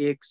1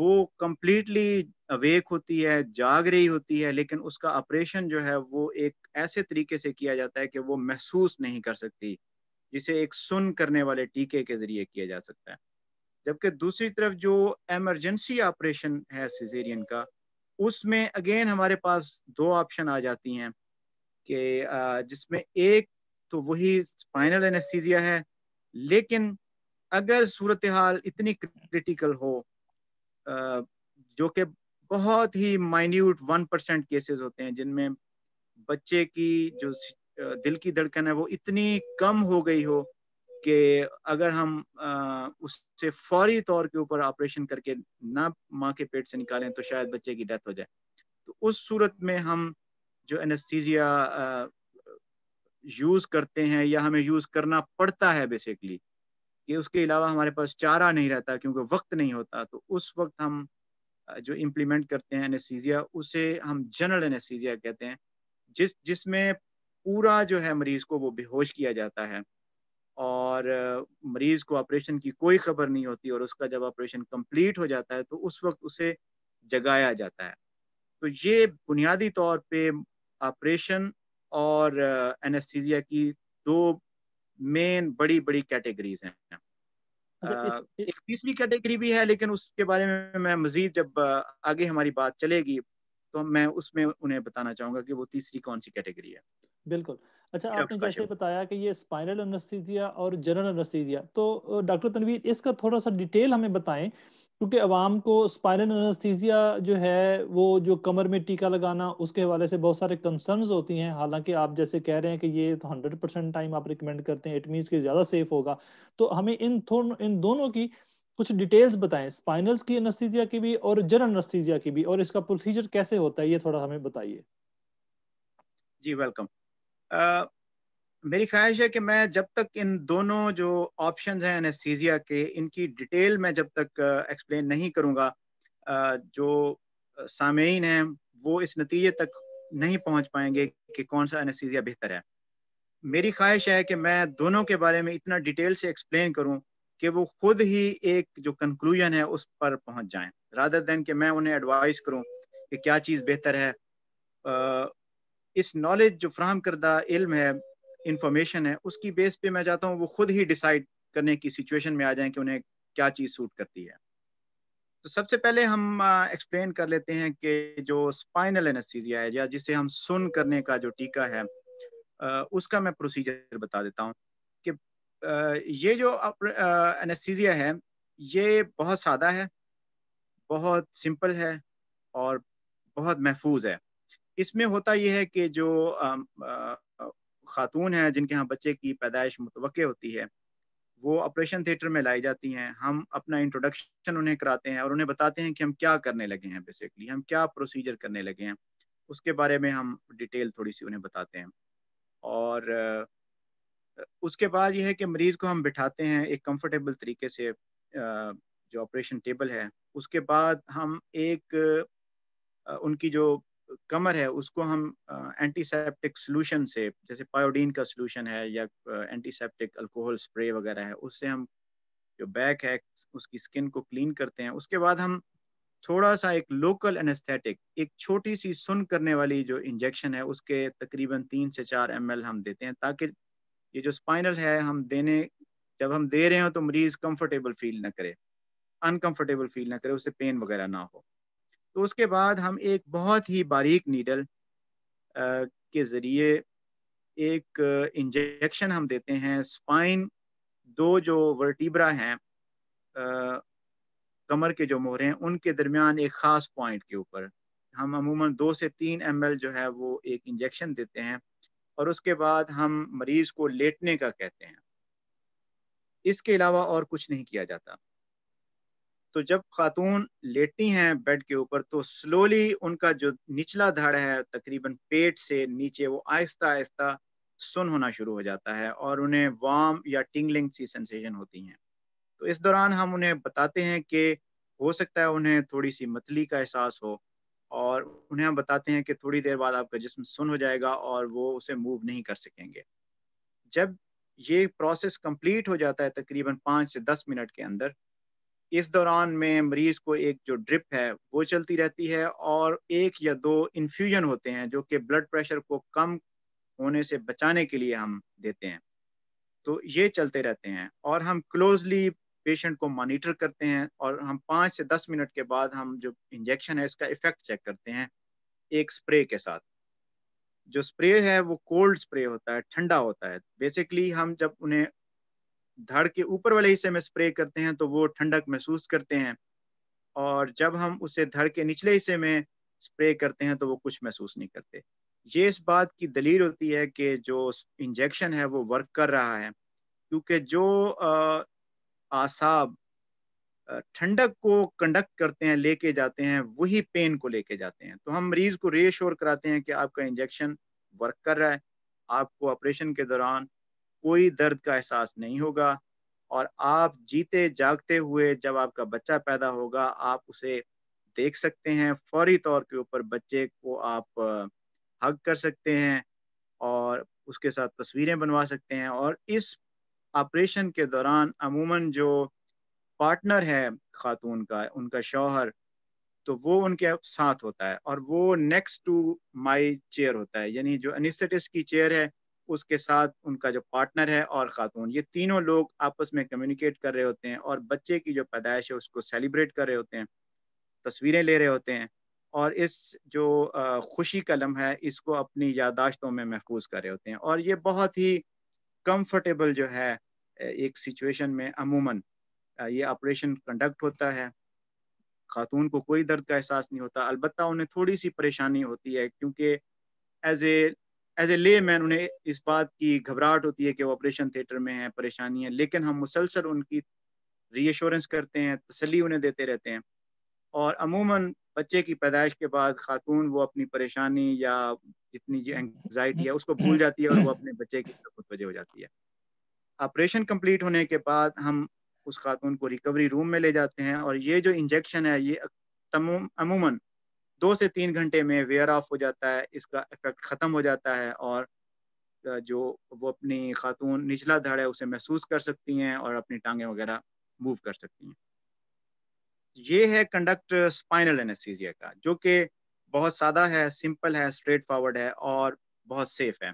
وہ completely awake ہوتی ہے، جاگ رہی ہوتی ہے، لیکن اس کا آپریشن جو ہے وہ ایک ایسے طریقے سے کیا جاتا ہے کہ وہ محسوس نہیں کر سکتی، جسے ایک سن کرنے والے ٹیکے کے ذریعے کیا جا سکتا ہے. جبکہ دوسری طرف جو ایمرجنسی آپریشن ہے سیزیرین کا، اس میں اگین ہمارے پاس دو آپشن آ جاتی ہیں کہ جس میں ایک تو وہی اسپائنل اینستھیزیا ہے، لیکن اگر صورتحال اتنی کریٹیکل ہو جو کہ بہت ہی مائنیوٹ 1% کیسز ہوتے ہیں جن میں بچے کی جو دل کی دھڑکن ہے وہ اتنی کم ہو گئی ہو کہ اگر ہم اس سے فوری طور کے اوپر آپریشن کر کے نہ ماں کے پیٹ سے نکالیں تو شاید بچے کی ڈیتھ ہو جائے، تو اس صورت میں ہم جو اینستھیزیا یوز کرتے ہیں یا ہمیں یوز کرنا پڑتا ہے بیسیکلی، کہ اس کے علاوہ ہمارے پاس چارہ نہیں رہتا کیونکہ وقت نہیں ہوتا، تو اس وقت ہم جو امپلیمنٹ کرتے ہیں اینستھیزیا اسے ہم جنرل اینستھیزیا کہتے ہیں، جس میں پورا جو ہے مریض کو وہ بے ہوش کیا جاتا ہے اور مریض کو آپریشن کی کوئی خبر نہیں ہوتی، اور اس کا جب آپریشن کمپلیٹ ہو جاتا ہے تو اس وقت اسے جگایا جاتا ہے. تو یہ بنیادی طور پہ آپریشن اور اینستھیزیا کی دو مین بڑی بڑی کیٹیگریز ہیں. اچھا ایک تیسری کیٹیگری بھی ہے لیکن اس کے بارے میں مزید جب آگے ہماری بات چلے گی تو میں اس میں انہیں بتانا چاہوں گا کہ وہ تیسری کون سی کیٹیگری ہے. بالکل. اچھا آپ ڈاکٹر نے کاشف. جیسے بتایا کہ یہ اسپائنل انستھیزیا اور جنرل انستھیزیا، تو ڈاکٹر تنویر اس کا تھوڑا سا ڈیٹیل ہمیں بتائیں، کیونکہ عوام کو اسپائنل انستھیزیا جو ہے وہ جو کمر میں ٹیکا لگانا اس کے حوالے سے بہت سارے کنسرنز ہوتی ہیں، حالانکہ آپ جیسے کہہ رہے ہیں کہ یہ 100% ٹائم آپ ریکمینڈ کرتے ہیں، اٹ مینس کہ زیادہ سیف ہوگا. تو ہمیں ان دونوں کی کچھ ڈیٹیلز بتائیں، اسپائنلز کی انستھیزیا کی بھی اور جنرل انستھیزیا کی بھی، اور اس کا پروسیجر کیسے ہوتا ہے یہ تھوڑا ہمیں بتائیے. جی ویلکم. میری خواہش ہے کہ میں جب تک ان دونوں جو آپشنز ہیں اینستھیزیا کے ان کی ڈیٹیل میں جب تک ایکسپلین نہیں کروں گا، جو سامعین ہیں وہ اس نتیجے تک نہیں پہنچ پائیں گے کہ کون سا اینستھیزیا بہتر ہے. میری خواہش ہے کہ میں دونوں کے بارے میں اتنا ڈیٹیل سے ایکسپلین کروں کہ وہ خود ہی ایک جو کنکلوژن ہے اس پر پہنچ جائیں، رادر دین کہ میں انہیں ایڈوائز کروں کہ کیا چیز بہتر ہے. اس نالج جو فراہم کردہ علم ہے، انفارمیشن ہے، اس کی بیس پہ میں چاہتا ہوں وہ خود ہی ڈیسائیڈ کرنے کی سچویشن میں آ جائیں کہ انہیں کیا چیز سوٹ کرتی ہے. تو سب سے پہلے ہم ایکسپلین کر لیتے ہیں کہ جو اسپائنل اینستھیزیا ہے یا جسے ہم سن کرنے کا جو ٹیکا ہے اس کا میں پروسیجر بتا دیتا ہوں کہ یہ جو اینستھیزیا ہے یہ بہت سادہ ہے، بہت سمپل ہے اور بہت محفوظ ہے. اس میں ہوتا یہ ہے کہ جو خاتون ہیں جن کے ہاں بچے کی پیدائش متوقع ہوتی ہے وہ آپریشن تھیٹر میں لائی جاتی ہیں. ہم اپنا انٹروڈکشن انہیں کراتے ہیں اور انہیں بتاتے ہیں کہ ہم کیا کرنے لگے ہیں، بیسیکلی ہم کیا پروسیجر کرنے لگے ہیں، اس کے بارے میں ہم ڈیٹیل تھوڑی سی انہیں بتاتے ہیں. اور اس کے بعد یہ ہے کہ مریض کو ہم بٹھاتے ہیں ایک کمفرٹیبل طریقے سے جو آپریشن ٹیبل ہے. اس کے بعد ہم ایک ان کی جو کمر ہے اس کو ہم اینٹی سیپٹک سلوشن سے، جیسے پایوڈین کا سلوشن ہے یا اینٹی سیپٹک الکوہل اسپرے وغیرہ ہے، اس سے ہم جو بیک ہے اس کی سکن کو کلین کرتے ہیں. اس کے بعد ہم تھوڑا سا ایک لوکل اینستھیٹک، ایک چھوٹی سی سن کرنے والی جو انجیکشن ہے اس کے تقریباً 3 سے 4 ml ہم دیتے ہیں، تاکہ یہ جو اسپائنل ہے جب ہم دے رہے ہوں تو مریض کمفرٹیبل فیل نہ کرے، انکمفرٹیبل فیل نہ کرے، اس سے پین وغیرہ نہ ہو. تو اس کے بعد ہم ایک بہت ہی باریک نیڈل کے ذریعے ایک انجیکشن ہم دیتے ہیں اسپائن، دو جو ورٹیبرا ہیں کمر کے جو موہرے ہیں ان کے درمیان ایک خاص پوائنٹ کے اوپر ہم عموماً 2 سے 3 ml جو ہے وہ ایک انجیکشن دیتے ہیں، اور اس کے بعد ہم مریض کو لیٹنے کا کہتے ہیں. اس کے علاوہ اور کچھ نہیں کیا جاتا. تو جب خاتون لیٹتی ہیں بیڈ کے اوپر تو سلولی ان کا جو نچلا دھڑ ہے تقریباً پیٹ سے نیچے وہ آہستہ آہستہ سن ہونا شروع ہو جاتا ہے اور انہیں وارم یا ٹنگلنگ سی سینسیشن ہوتی ہیں. تو اس دوران ہم انہیں بتاتے ہیں کہ ہو سکتا ہے انہیں تھوڑی سی متلی کا احساس ہو، اور انہیں ہم بتاتے ہیں کہ تھوڑی دیر بعد آپ کا جسم سن ہو جائے گا اور وہ اسے موو نہیں کر سکیں گے. جب یہ پروسیس کمپلیٹ ہو جاتا ہے تقریباً 5 سے 10 منٹ کے اندر، اس دوران میں مریض کو ایک جو ڈرپ ہے وہ چلتی رہتی ہے، اور 1 یا 2 انفیوژن ہوتے ہیں جو کہ بلڈ پریشر کو کم ہونے سے بچانے کے لیے ہم دیتے ہیں. تو یہ چلتے رہتے ہیں، اور ہم کلوزلی پیشنٹ کو مانیٹر کرتے ہیں، اور ہم 5 سے 10 منٹ کے بعد ہم جو انجیکشن ہے اس کا افیکٹ چیک کرتے ہیں ایک سپرے کے ساتھ. جو سپرے ہے وہ کولڈ سپرے ہوتا ہے، ٹھنڈا ہوتا ہے. بیسیکلی ہم جب انہیں دھڑ کے اوپر والے حصے میں سپرے کرتے ہیں تو وہ ٹھنڈک محسوس کرتے ہیں، اور جب ہم اسے دھڑ کے نچلے حصے میں سپرے کرتے ہیں تو وہ کچھ محسوس نہیں کرتے. یہ اس بات کی دلیل ہوتی ہے کہ جو انجیکشن ہے وہ ورک کر رہا ہے، کیونکہ جو اعصاب ٹھنڈک کو کنڈکٹ کرتے ہیں، لے کے جاتے ہیں، وہی پین کو لے کے جاتے ہیں. تو ہم مریض کو ری ایشور کراتے ہیں کہ آپ کا انجیکشن ورک کر رہا ہے، آپ کو آپریشن کے دوران کوئی درد کا احساس نہیں ہوگا، اور آپ جیتے جاگتے ہوئے جب آپ کا بچہ پیدا ہوگا آپ اسے دیکھ سکتے ہیں. فوری طور کے اوپر بچے کو آپ ہگ کر سکتے ہیں اور اس کے ساتھ تصویریں بنوا سکتے ہیں. اور اس آپریشن کے دوران عموماً جو پارٹنر ہے خاتون کا، ان کا شوہر، تو وہ ان کے ساتھ ہوتا ہے، اور وہ نیکسٹ ٹو مائی چیئر ہوتا ہے. یعنی جو انیسٹھیٹسٹ کی چیئر ہے اس کے ساتھ ان کا جو پارٹنر ہے اور خاتون، یہ تینوں لوگ آپس میں کمیونیکیٹ کر رہے ہوتے ہیں، اور بچے کی جو پیدائش ہے اس کو سیلیبریٹ کر رہے ہوتے ہیں، تصویریں لے رہے ہوتے ہیں، اور اس جو خوشی کا لمحہ ہے اس کو اپنی یادداشتوں میں محفوظ کر رہے ہوتے ہیں. اور یہ بہت ہی کمفرٹیبل جو ہے ایک سچویشن میں عموماً یہ آپریشن کنڈکٹ ہوتا ہے. خاتون کو کوئی درد کا احساس نہیں ہوتا، البتہ انہیں تھوڑی سی پریشانی ہوتی ہے، کیونکہ ایز اے لے مین انہیں اس بات کی گھبراہٹ ہوتی ہے کہ وہ آپریشن تھیٹر میں ہیں، پریشانی ہے. لیکن ہم مسلسل ان کی ری ایشورنس کرتے ہیں، تسلی انہیں دیتے رہتے ہیں، اور عموماً بچے کی پیدائش کے بعد خاتون وہ اپنی پریشانی یا جتنی جو انگزائٹی ہے اس کو بھول جاتی ہے، اور وہ اپنے بچے کی طرف متوجہ ہو جاتی ہے. آپریشن کمپلیٹ ہونے کے بعد ہم اس خاتون کو ریکوری روم میں لے جاتے ہیں، اور یہ جو انجیکشن ہے یہ عموماً 2 سے 3 گھنٹے میں ویئر آف ہو جاتا ہے، اس کا افیکٹ ختم ہو جاتا ہے، اور جو وہ اپنی خاتون نچلا دھڑ ہے اسے محسوس کر سکتی ہیں اور اپنی ٹانگیں وغیرہ موو کر سکتی ہیں. یہ ہے کنڈکٹ اسپائنل اینستھیزیا کا، جو کہ بہت سادہ ہے، سمپل ہے، اسٹریٹ فارورڈ ہے، اور بہت سیف ہے.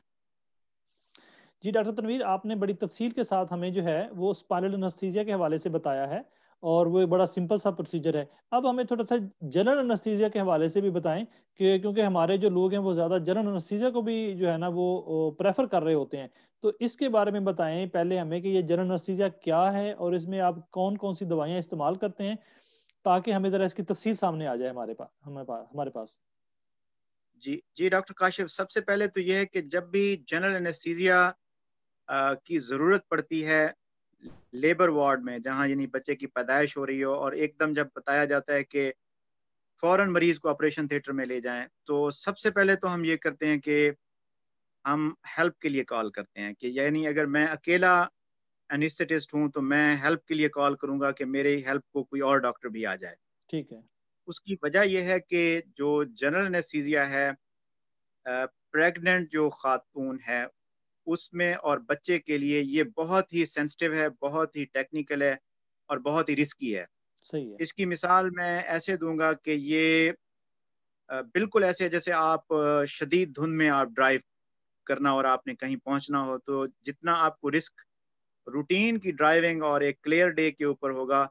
جی ڈاکٹر تنویر، آپ نے بڑی تفصیل کے ساتھ ہمیں جو ہے وہ اسپائنل انستھیزیا کے حوالے سے بتایا ہے، اور وہ ایک بڑا سمپل سا پروسیجر ہے. اب ہمیں تھوڑا سا جنرل انستھیزیا کے حوالے سے بھی بتائیں، کہ کیونکہ ہمارے جو لوگ ہیں وہ زیادہ جنرل انستھیزیا کو بھی جو ہے نا وہ پریفر کر رہے ہوتے ہیں. تو اس کے بارے میں بتائیں پہلے ہمیں کہ یہ جنرل انستھیزیا کیا ہے، اور اس میں آپ کون کون سی دوائیاں استعمال کرتے ہیں، تاکہ ہمیں ذرا اس کی تفصیل سامنے آ جائے ہمارے پاس. جی ڈاکٹر کاشف، سب سے پہلے تو یہ ہے کہ جب بھی جنرل انستھیزیا کی ضرورت پڑتی ہے لیبر وارڈ میں، جہاں یعنی بچے کی پیدائش ہو رہی ہو، اور ایک دم جب بتایا جاتا ہے کہ فوراً مریض کو آپریشن تھیٹر میں لے جائیں، تو سب سے پہلے تو ہم یہ کرتے ہیں کہ ہم ہیلپ کے لیے کال کرتے ہیں. کہ یعنی اگر میں اکیلا انیسٹھیٹسٹ ہوں تو میں ہیلپ کے لیے کال کروں گا کہ میری ہیلپ کو کوئی اور ڈاکٹر بھی آ جائے. ٹھیک ہے. اس کی وجہ یہ ہے کہ جو جنرل انستھیزیا ہے پریگننٹ جو خاتون ہے اس میں اور بچے کے لیے یہ بہت ہی سینسٹیو ہے، بہت ہی ٹیکنیکل ہے، اور بہت ہی رسکی ہے. صحیح ہے. اس کی مثال میں ایسے دوں گا کہ یہ بالکل ایسے جیسے آپ شدید دھند میں آپ ڈرائیو کرنا اور آپ نے کہیں پہنچنا ہو، تو جتنا آپ کو رسک روٹین کی ڈرائیونگ اور ایک کلیئر ڈے کے اوپر ہوگا،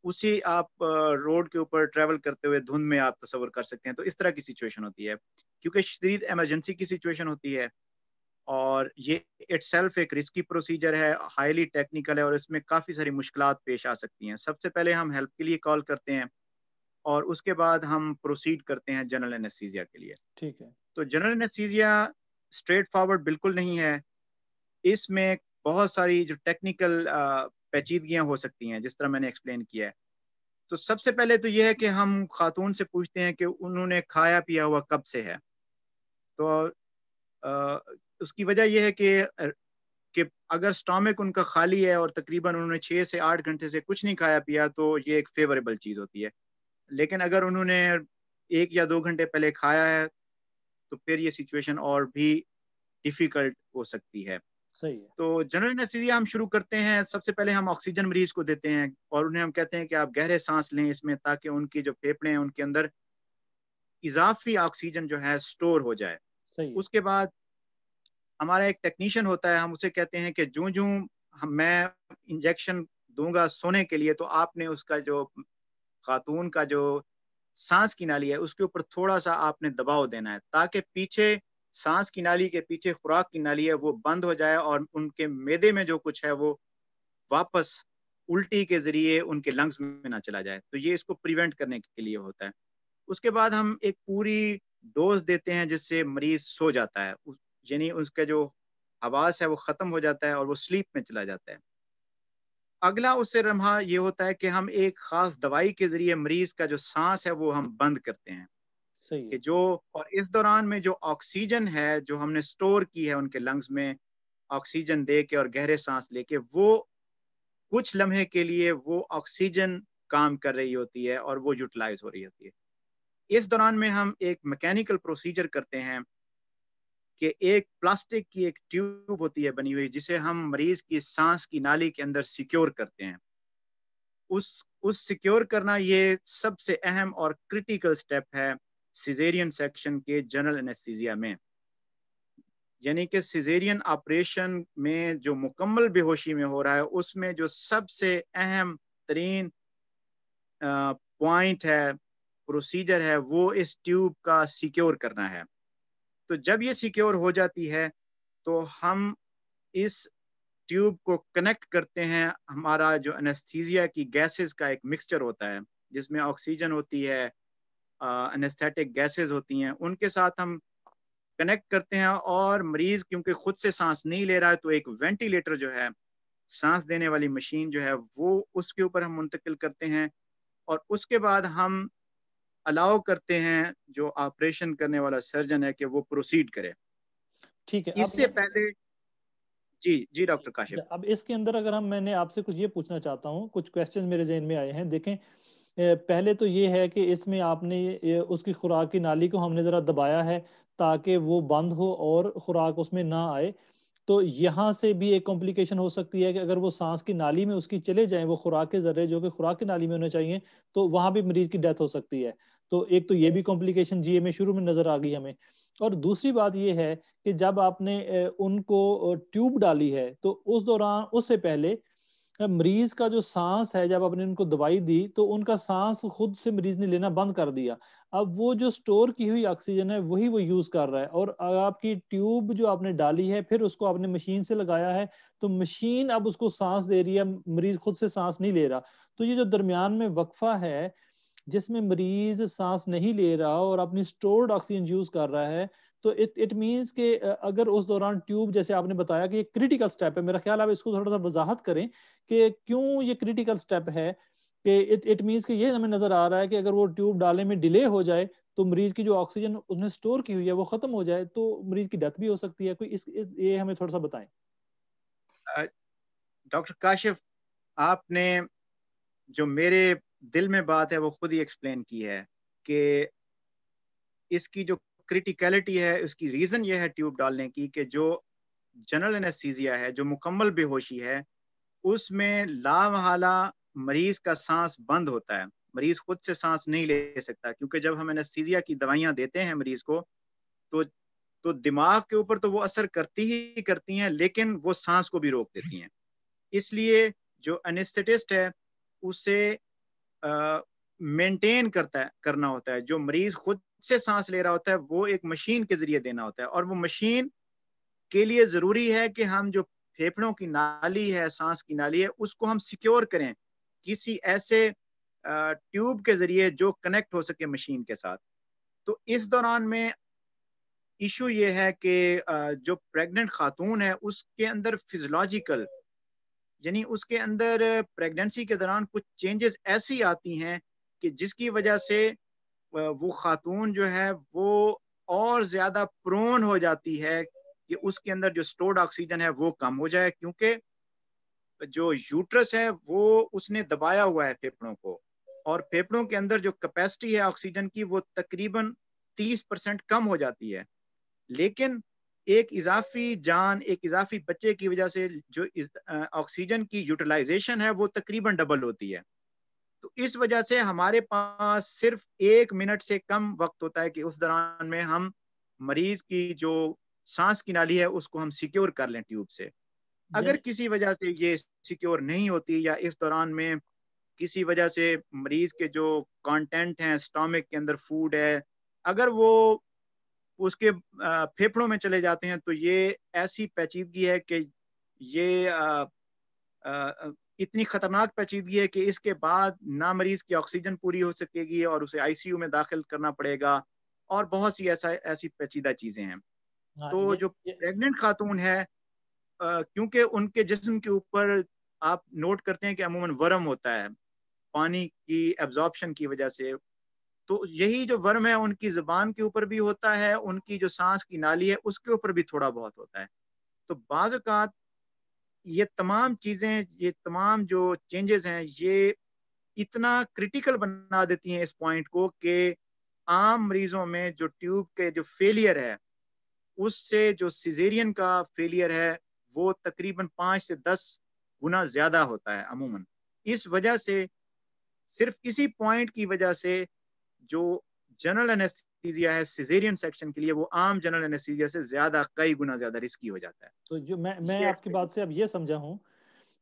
اسی آپ روڈ کے اوپر ٹریول کرتے ہوئے دھند میں آپ تصور کر سکتے ہیں. تو اس طرح کی سچویشن ہوتی ہے، کیونکہ شدید ایمرجنسی کی سچویشن ہوتی ہے، اور یہ اٹ سیلف ایک رسکی پروسیجر ہے، ہائیلی ٹیکنیکل ہے، اور اس میں کافی ساری مشکلات پیش آ سکتی ہیں. سب سے پہلے ہم ہیلپ کے لیے کال کرتے ہیں، اور اس کے بعد ہم پروسیڈ کرتے ہیں جنرل انستھیزیا کے لیے. ٹھیک ہے. تو جنرل انستھیزیا اسٹریٹ فارورڈ بالکل نہیں ہے، اس میں بہت ساری جو ٹیکنیکل پیچیدگیاں ہو سکتی ہیں، جس طرح میں نے ایکسپلین کیا ہے. تو سب سے پہلے تو یہ ہے کہ ہم خاتون سے پوچھتے ہیں کہ انہوں نے کھایا پیا ہوا کب سے ہے. تو اس کی وجہ یہ ہے کہ اگر سٹامک ان کا خالی ہے اور تقریباً انہوں نے 6 سے 8 گھنٹے سے کچھ نہیں کھایا پیا تو یہ ایک فیوریبل چیز ہوتی ہے. لیکن اگر انہوں نے 1 یا 2 گھنٹے پہلے کھایا ہے تو پھر یہ سچویشن اور بھی ڈیفیکلٹ ہو سکتی ہے. صحیح ہے. تو جنرل انیستھیزیا ہم شروع کرتے ہیں، سب سے پہلے ہم آکسیجن مریض کو دیتے ہیں اور انہیں ہم کہتے ہیں کہ آپ گہرے سانس لیں اس میں، تاکہ ان کی جو پھیپھڑے ہیں ان کے اندر اضافی آکسیجن جو ہے سٹور ہو جائے. صحیح ہے. اس کے بعد ہمارا ایک ٹیکنیشین ہوتا ہے، ہم اسے کہتے ہیں کہ جوں میں انجیکشن دوں گا سونے کے لیے، تو آپ نے اس کا جو خاتون کا جو سانس کی نالی ہے اس کے اوپر تھوڑا سا آپ نے دباؤ دینا ہے، تاکہ پیچھے سانس کی نالی کے پیچھے خوراک کی نالی ہے وہ بند ہو جائے اور ان کے معدے میں جو کچھ ہے وہ واپس الٹی کے ذریعے ان کے لنگز میں نہ چلا جائے. تو یہ اس کو پریونٹ کرنے کے لیے ہوتا ہے. اس کے بعد ہم ایک پوری ڈوز دیتے ہیں جس سے مریض سو جاتا ہے، یعنی اس کا جو حواس ہے وہ ختم ہو جاتا ہے اور وہ سلیپ میں چلا جاتا ہے. اگلا اس سے لمحہ یہ ہوتا ہے کہ ہم ایک خاص دوائی کے ذریعے مریض کا جو سانس ہے وہ ہم بند کرتے ہیں. صحیح کہ ہے. جو اور اس دوران میں جو آکسیجن ہے جو ہم نے سٹور کی ہے ان کے لنگز میں، آکسیجن دے کے اور گہرے سانس لے کے، وہ کچھ لمحے کے لیے وہ آکسیجن کام کر رہی ہوتی ہے اور وہ یوٹیلائز ہو رہی ہوتی ہے. اس دوران میں ہم ایک میکینیکل پروسیجر کرتے ہیں کہ ایک پلاسٹک کی ایک ٹیوب ہوتی ہے بنی ہوئی، جسے ہم مریض کی سانس کی نالی کے اندر سیکیور کرتے ہیں. اس سیکیور کرنا یہ سب سے اہم اور کریٹیکل سٹیپ ہے سیزیرین سیکشن کے جنرل انیستھیزیا میں. یعنی کہ سیزیرین آپریشن میں جو مکمل بے ہوشی میں ہو رہا ہے، اس میں جو سب سے اہم ترین پوائنٹ ہے، پروسیجر ہے، وہ اس ٹیوب کا سیکیور کرنا ہے. تو جب یہ سیکیور ہو جاتی ہے تو ہم اس ٹیوب کو کنیکٹ کرتے ہیں. ہمارا جو انیستھیزیا کی گیسز کا ایک مکسچر ہوتا ہے جس میں آکسیجن ہوتی ہے، انیستھیٹک گیسز ہوتی ہیں، ان کے ساتھ ہم کنیکٹ کرتے ہیں. اور مریض کیونکہ خود سے سانس نہیں لے رہا ہے تو ایک وینٹیلیٹر جو ہے، سانس دینے والی مشین جو ہے، وہ اس کے اوپر ہم منتقل کرتے ہیں. اور اس کے بعد ہم الاؤ کرتے ہیں جو آپریشن کرنے والا سرجن ہے کہ وہ پروسیڈ کرے. ٹھیک ہے. اس سے پہلے جی ڈاکٹر کاشف. اب اس کے اندر اگر میں نے آپ سے کچھ یہ پوچھنا چاہتا ہوں، کچھ کویسچنز میرے ذہن میں آئے ہیں. دیکھیں، پہلے تو یہ ہے کہ اس میں آپ نے اس کی خوراک کی نالی کو ہم نے ذرا دبایا ہے تاکہ وہ بند ہو اور خوراک اس میں نہ آئے. تو یہاں سے بھی ایک کمپلیکیشن ہو سکتی ہے کہ اگر وہ سانس کی نالی میں اس کی چلے جائیں وہ خوراک کے ذرے جو کہ خوراک کی نالی میں ہونے چاہیے، تو وہاں بھی مریض کی ڈیتھ ہو سکتی ہے. تو ایک تو یہ بھی کمپلیکیشن جی اے میں شروع میں نظر آ گئی ہمیں. اور دوسری بات یہ ہے کہ جب آپ نے ان کو ٹیوب ڈالی ہے تو اس دوران، اس سے پہلے مریض کا جو سانس ہے، جب آپ نے ان کو دوائی دی تو ان کا سانس خود سے مریض نے لینا بند کر دیا. اب وہ جو سٹور کی ہوئی آکسیجن ہے وہی وہ یوز کر رہا ہے. اور آپ کی ٹیوب جو آپ نے ڈالی ہے پھر اس کو آپ نے مشین سے لگایا ہے، تو مشین اب اس کو سانس دے رہی ہے، مریض خود سے سانس نہیں لے رہا. تو یہ جو درمیان میں وقفہ ہے جس میں مریض سانس نہیں لے رہا اور اپنی سٹورڈ آکسیجن یوز کر رہا ہے، تو اٹ مینس کہ اگر اس دوران ٹیوب، جیسے آپ نے بتایا کہ یہ کریٹیکل سٹیپ ہے، میرا خیال آپ اس کو تھوڑا سا وضاحت کریں کہ کیوں یہ کریٹیکل سٹیپ ہے. کہ اٹ مینس کہ یہ ہمیں نظر آ رہا ہے کہ اگر وہ ٹیوب ڈالنے میں ڈیلے ہو جائے تو مریض کی جو آکسیجن اس نے سٹور کی ہوئی ہے وہ ختم ہو جائے تو مریض کی ڈیتھ بھی ہو سکتی ہے. کوئی یہ ہمیں تھوڑا سا بتائیں. ڈاکٹر کاشف، آپ نے جو میرے دل میں بات ہے وہ خود ہی ایکسپلین کی ہے کہ اس کی جو کریٹیکلٹی ہے، اس کی ریزن یہ ہے ٹیوب ڈالنے کی کہ جو جنرل انیستھیزیا ہے، جو مکمل بے ہوشی ہے، اس میں لامحالہ مریض کا سانس بند ہوتا ہے. مریض خود سے سانس نہیں لے سکتا، کیونکہ جب ہم انیستھیزیا کی دوائیاں دیتے ہیں مریض کو تو دماغ کے اوپر تو وہ اثر کرتی ہی کرتی ہیں، لیکن وہ سانس کو بھی روک دیتی ہیں. اس لیے جو انیستھیٹسٹ ہے اسے مینٹین کرنا ہوتا ہے. جو مریض خود سے سانس لے رہا ہوتا ہے وہ ایک مشین کے ذریعے دینا ہوتا ہے، اور وہ مشین کے لیے ضروری ہے کہ ہم جو پھیپھڑوں کی نالی ہے، سانس کی نالی ہے، اس کو ہم سیکیور کریں کسی ایسے ٹیوب کے ذریعے جو کنیکٹ ہو سکے مشین کے ساتھ. تو اس دوران میں ایشو یہ ہے کہ جو پریگننٹ خاتون ہے اس کے اندر فزیولوجیکل، یعنی اس کے اندر پریگننسی کے دوران کچھ چینجز ایسی آتی ہیں کہ جس کی وجہ سے وہ خاتون جو ہے وہ اور زیادہ پرون ہو جاتی ہے کہ اس کے اندر جو سٹورڈ آکسیجن ہے وہ کم ہو جائے، کیونکہ جو یوٹرس ہے وہ اس نے دبایا ہوا ہے پھیپھڑوں کو، اور پھیپھڑوں کے اندر جو کیپیسٹی ہے آکسیجن کی وہ تقریباً 30% کم ہو جاتی ہے. لیکن ایک اضافی جان، ایک اضافی بچے کی وجہ سے جو آکسیجن کی یوٹیلائزیشن ہے وہ تقریباً ڈبل ہوتی ہے. تو اس وجہ سے ہمارے پاس صرف 1 منٹ سے کم وقت ہوتا ہے کہ اس دوران میں ہم مریض کی جو سانس کی نالی ہے اس کو ہم سیکیور کر لیں ٹیوب سے. اگر یعنی کسی وجہ سے یہ سیکیور نہیں ہوتی یا اس دوران میں کسی وجہ سے مریض کے جو کانٹینٹ ہیں اسٹامک کے اندر فوڈ ہے اگر وہ اس کے پھیپھڑوں میں چلے جاتے ہیں تو یہ ایسی پیچیدگی ہے کہ یہ اتنی خطرناک پیچیدگی ہے کہ اس کے بعد نہ مریض کی آکسیجن پوری ہو سکے گی اور اسے آئی سی یو میں داخل کرنا پڑے گا اور بہت سی ایسی پیچیدہ چیزیں ہیں. ہاں تو جو پریگننٹ خاتون ہے کیونکہ ان کے جسم کے اوپر آپ نوٹ کرتے ہیں کہ عموماً ورم ہوتا ہے پانی کی ایبزارپشن کی وجہ سے. تو یہی جو ورم ہے ان کی زبان کے اوپر بھی ہوتا ہے، ان کی جو سانس کی نالی ہے اس کے اوپر بھی تھوڑا بہت ہوتا ہے. تو بعض اوقات یہ تمام چیزیں، یہ تمام جو چینجز ہیں یہ اتنا کریٹیکل بنا دیتی ہیں اس پوائنٹ کو کہ عام مریضوں میں جو ٹیوب کے جو فیلئر ہے اس سے جو سیزیرین کا فیلئر ہے وہ تقریباً 5 سے 10 گنا زیادہ ہوتا ہے عموماً. اس وجہ سے صرف کسی پوائنٹ کی وجہ سے جو جنرل انیستھیزیا ہے سیزیرین سیکشن کے لیے وہ عام جنرل انیستھیزیا سے زیادہ کئی گنا زیادہ رسکی ہو جاتا ہے. تو جو میں یہ آپ کی بات سے اب یہ سمجھا ہوں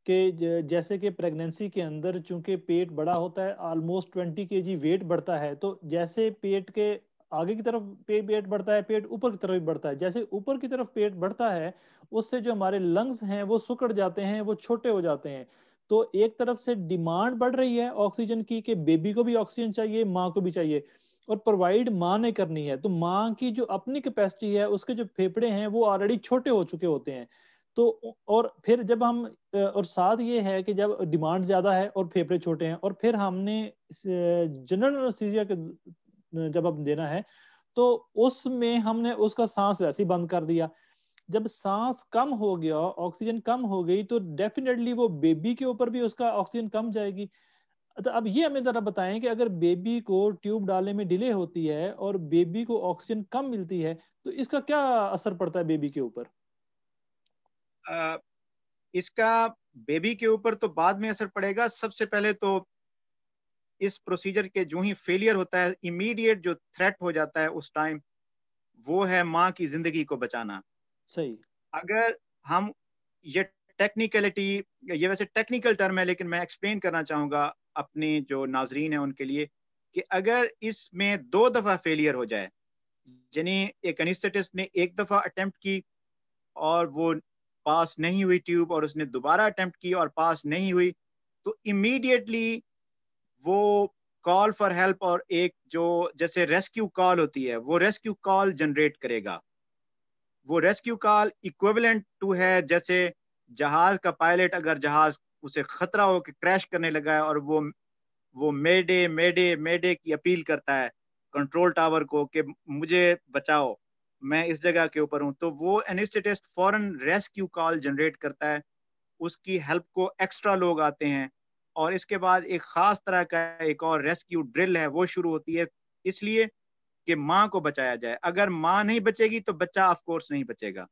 کہ جیسے کہ پریگننسی کے اندر چونکہ پیٹ بڑا ہوتا ہے آلموسٹ 20 kg ویٹ بڑھتا ہے، تو جیسے پیٹ کے آگے کی طرف پیٹ بڑھتا ہے پیٹ اوپر کی طرف بھی بڑھتا ہے، جیسے اوپر کی طرف پیٹ بڑھتا ہے اس سے جو ہمارے لنگز ہیں وہ سکڑ جاتے ہیں، وہ چھوٹے ہو جاتے ہیں. تو ایک طرف سے ڈیمانڈ بڑھ رہی ہے آکسیجن کی کہ بیبی کو بھی آکسیجن چاہیے، ماں کو بھی چاہیے، اور پرووائڈ ماں نے کرنی ہے. تو ماں کی جو اپنی کیپیسٹی ہے اس کے جو پھیپھڑے ہیں وہ آلریڈی چھوٹے ہو چکے ہوتے ہیں. تو اور پھر جب ہم اور ساتھ یہ ہے کہ جب ڈیمانڈ زیادہ ہے اور پھیپھڑے چھوٹے ہیں اور پھر ہم نے جنرل انستھیزیا کے جب اب دینا ہے تو اس میں ہم نے اس کا سانس ویسے ہی بند کر دیا. جب سانس کم ہو گیا، آکسیجن کم ہو گئی، تو ڈیفینیٹلی وہ بیبی کے اوپر بھی اس کا آکسیجن کم جائے گی. تو اب یہ ہمیں ذرا بتائیں کہ اگر بیبی کو ٹیوب ڈالنے میں ڈیلے ہوتی ہے اور بیبی کو آکسیجن کم ملتی ہے تو اس کا کیا اثر پڑتا ہے بیبی کے اوپر؟ اس کا بیبی کے اوپر تو بعد میں اثر پڑے گا. سب سے پہلے تو اس پروسیجر کے جو ہی فیلئر ہوتا ہے امیڈیٹ جو تھریٹ ہو جاتا ہے اس ٹائم وہ ہے ماں کی زندگی کو بچانا. صحیح. اگر ہم یہ ٹیکنیکلٹی، یہ ویسے ٹیکنیکل ٹرم ہے لیکن میں ایکسپلین کرنا چاہوں گا اپنی جو ناظرین ہیں ان کے لیے کہ اگر اس میں 2 دفعہ فیلئر ہو جائے، یعنی ایک انیسٹھیٹسٹ نے 1 دفعہ اٹیمپٹ کی اور وہ پاس نہیں ہوئی ٹیوب اور اس نے دوبارہ اٹیمپٹ کی اور پاس نہیں ہوئی، تو امیڈیٹلی وہ کال فار ہیلپ اور ایک جو جیسے ریسکیو کال ہوتی ہے وہ ریسکیو کال جنریٹ کرے گا. وہ ریسکیو کال ایکویولنٹ ٹو ہے جیسے جہاز کا پائلٹ اگر جہاز اسے خطرہ ہو کہ کریش کرنے لگا ہے اور وہ میڈے میڈے میڈے کی اپیل کرتا ہے کنٹرول ٹاور کو کہ مجھے بچاؤ میں اس جگہ کے اوپر ہوں، تو وہ انیسٹھیٹسٹ فوراً ریسکیو کال جنریٹ کرتا ہے. اس کی ہیلپ کو ایکسٹرا لوگ آتے ہیں اور اس کے بعد ایک خاص طرح کا ایک اور ریسکیو ڈرل ہے وہ شروع ہوتی ہے اس لیے کہ ماں کو بچایا جائے. اگر ماں نہیں بچے گی تو بچہ آف کورس نہیں بچے گا.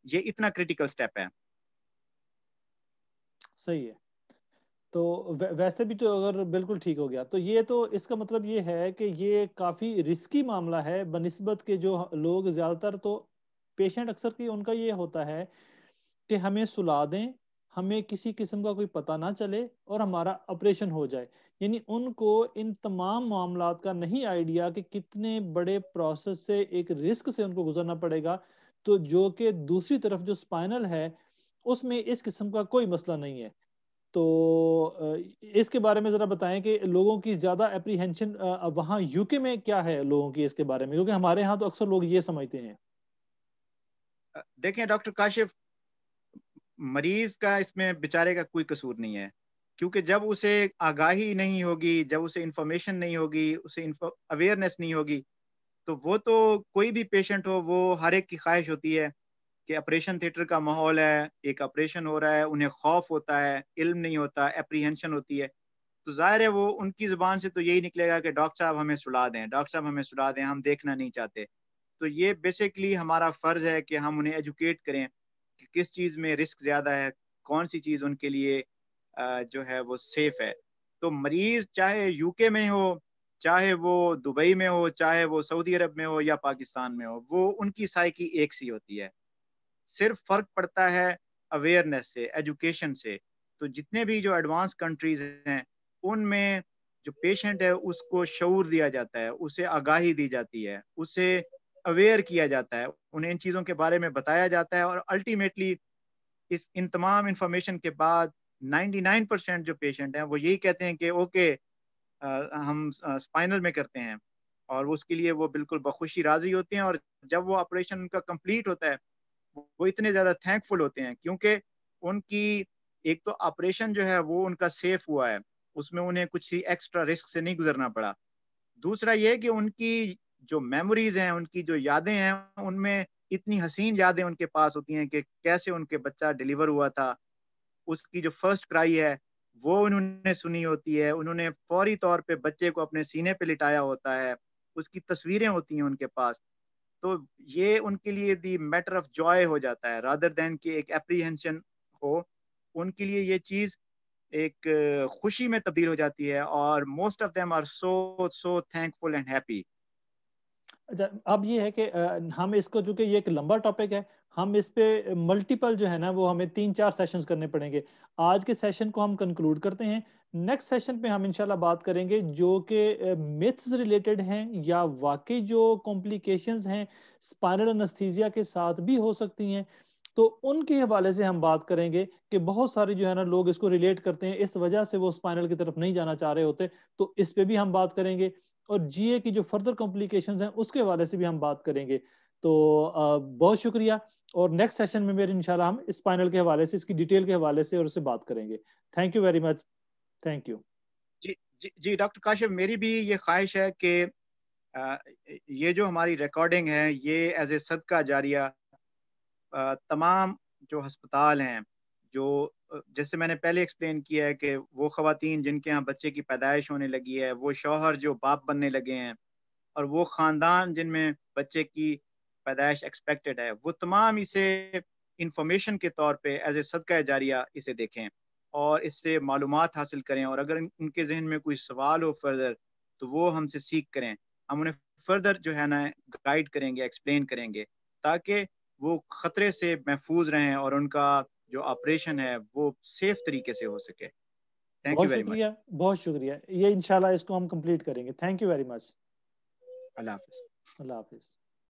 یہ اتنا کریٹیکل سٹیپ ہے. صحیح ہے. تو ویسے بھی تو اگر بالکل ٹھیک ہو گیا تو یہ تو اس کا مطلب یہ ہے کہ یہ کافی رسکی معاملہ ہے بنسبت کے جو لوگ زیادہ تر تو پیشنٹ اکثر کی ان کا یہ ہوتا ہے کہ ہمیں سلا دیں، ہمیں کسی قسم کا کوئی پتہ نہ چلے اور ہمارا آپریشن ہو جائے. یعنی ان کو ان تمام معاملات کا نہیں آئیڈیا کہ کتنے بڑے پروسیس سے ایک رسک سے ان کو گزرنا پڑے گا. تو جو کہ دوسری طرف جو اسپائنل ہے اس میں اس قسم کا کوئی مسئلہ نہیں ہے. تو اس کے بارے میں ذرا بتائیں کہ لوگوں کی زیادہ اپریہینشن وہاں یو کے میں کیا ہے لوگوں کی اس کے بارے میں، کیونکہ ہمارے ہاں تو اکثر لوگ یہ سمجھتے ہیں. دیکھیں ڈاکٹر کاشف، مریض کا اس میں بیچارے کا کوئی قصور نہیں ہے کیونکہ جب اسے آگاہی نہیں ہوگی، جب اسے انفارمیشن نہیں ہوگی، اسے اویئرنیس نہیں ہوگی، تو وہ تو کوئی بھی پیشنٹ ہو وہ ہر ایک کی خواہش ہوتی ہے کہ آپریشن تھیٹر کا ماحول ہے، ایک آپریشن ہو رہا ہے، انہیں خوف ہوتا ہے، علم نہیں ہوتا، اپریہنشن ہوتی ہے. تو ظاہر ہے وہ ان کی زبان سے تو یہی نکلے گا کہ ڈاکٹر صاحب ہمیں سلا دیں، ڈاکٹر صاحب ہمیں سلا دیں، ہم دیکھنا نہیں چاہتے. تو یہ بیسیکلی ہمارا فرض ہے کہ ہم انہیں ایجوکیٹ کریں کہ کس چیز میں رسک زیادہ ہے, کون سی چیز ان کے لیے جو ہے وہ سیف ہے. تو مریض چاہے یو کے میں ہو, چاہے وہ دبئی میں ہو, چاہے وہ سعودی عرب میں ہو یا پاکستان میں ہو, وہ ان کی سائیکی ایک سی ہوتی ہے. صرف فرق پڑتا ہے اویئرنیس سے, ایجوکیشن سے. تو جتنے بھی جو ایڈوانس کنٹریز ہیں ان میں جو پیشنٹ ہے اس کو شعور دیا جاتا ہے, اسے آگاہی دی جاتی ہے, اسے اویئر کیا جاتا ہے, انہیں ان چیزوں کے بارے میں بتایا جاتا ہے, اور الٹیمیٹلی ان تمام انفارمیشن کے بعد 99% جو پیشنٹ ہیں وہ یہی کہتے ہیں کہ اوکے ہم اسپائنل میں کرتے ہیں, اور اس کے لیے وہ بالکل بخوشی راضی ہوتے ہیں. اور جب وہ آپریشن ان کا کمپلیٹ ہوتا ہے وہ اتنے زیادہ تھینک فل ہوتے ہیں, کیونکہ ان کی ایک تو آپریشن جو ہے وہ ان کا سیف ہوا ہے, اس میں انہیں کچھ ایکسٹرا رسک سے نہیں گزرنا پڑا. دوسرا یہ کہ ان کی جو میموریز ہیں, ان کی جو یادیں ہیں, ان میں اتنی حسین یادیں ان کے پاس ہوتی ہیں کہ کیسے ان کے بچہ ڈیلیور ہوا تھا, اس کی جو فرسٹ کرائی ہے وہ انہوں نے سنی ہوتی ہے, انہوں نے فوری طور پہ بچے کو اپنے سینے پہ لٹایا ہوتا ہے, اس کی تصویریں ہوتی ہیں ان کے پاس. تو یہ ان کے لیے دی میٹر آف جوائے ہو جاتا ہے رادر دین کہ ایک اپریہنشن ہو. ان کے لیے یہ چیز ایک خوشی میں تبدیل ہو جاتی ہے, اور most of them are so thankful and happy. اچھا, اب یہ ہے کہ ہم اس کو, چونکہ یہ ایک لمبا ٹاپک ہے, ہم اس پہ ملٹیپل جو ہے نا وہ ہمیں 3-4 سیشنز کرنے پڑیں گے. آج کے سیشن کو ہم کنکلوڈ کرتے ہیں. نیکسٹ سیشن پہ ہم انشاءاللہ بات کریں گے جو کہ میتھز ریلیٹڈ ہیں یا واقعی جو کمپلیکیشنز ہیں اسپائنل انستھیزیا کے ساتھ بھی ہو سکتی ہیں, تو ان کے حوالے سے ہم بات کریں گے کہ بہت سارے جو ہے نا لوگ اس کو ریلیٹ کرتے ہیں, اس وجہ سے وہ اسپائنل کی طرف نہیں جانا چاہ رہے ہوتے, تو اس پہ بھی ہم بات کریں گے. اور جی اے کی جو فردر کمپلیکیشنز ہیں اس کے حوالے سے بھی ہم بات کریں گے. تو بہت شکریہ, اور نیکسٹ سیشن میں میرے انشاءاللہ ہم اسپائنل کے حوالے سے, اس کی ڈیٹیل کے حوالے سے اور اس سے بات کریں گے. Thank you very much. Thank you. جی ڈاکٹر کاشف, میری بھی یہ خواہش ہے کہ یہ جو ہماری ریکارڈنگ ہے یہ ایز اے صدقہ جاریہ تمام جو ہسپتال ہیں, جو جیسے میں نے پہلے ایکسپلین کیا ہے کہ وہ خواتین جن کے ہاں بچے کی پیدائش ہونے لگی ہے, وہ شوہر جو باپ بننے لگے ہیں, اور وہ خاندان جن میں بچے کی پیدائش ایکسپیکٹڈ ہے, وہ تمام اسے انفارمیشن کے طور پہ ایز اے صدقہ جاریہ اسے دیکھیں اور اس سے معلومات حاصل کریں, اور اگر ان کے ذہن میں کوئی سوال ہو فردر تو وہ ہم سے سیکھ کریں, ہم انہیں فردر جو ہے نا گائیڈ کریں گے, ایکسپلین کریں گے, تاکہ وہ خطرے سے محفوظ رہیں اور ان کا جو آپریشن ہے وہ سیف طریقے سے ہو سکے. تھینک یو بہت ویری مچ. شکریہ, بہت شکریہ. یہ انشاءاللہ اس کو ہم کمپلیٹ کریں گے. Thank you very much. اللہ حافظ. اللہ حافظ.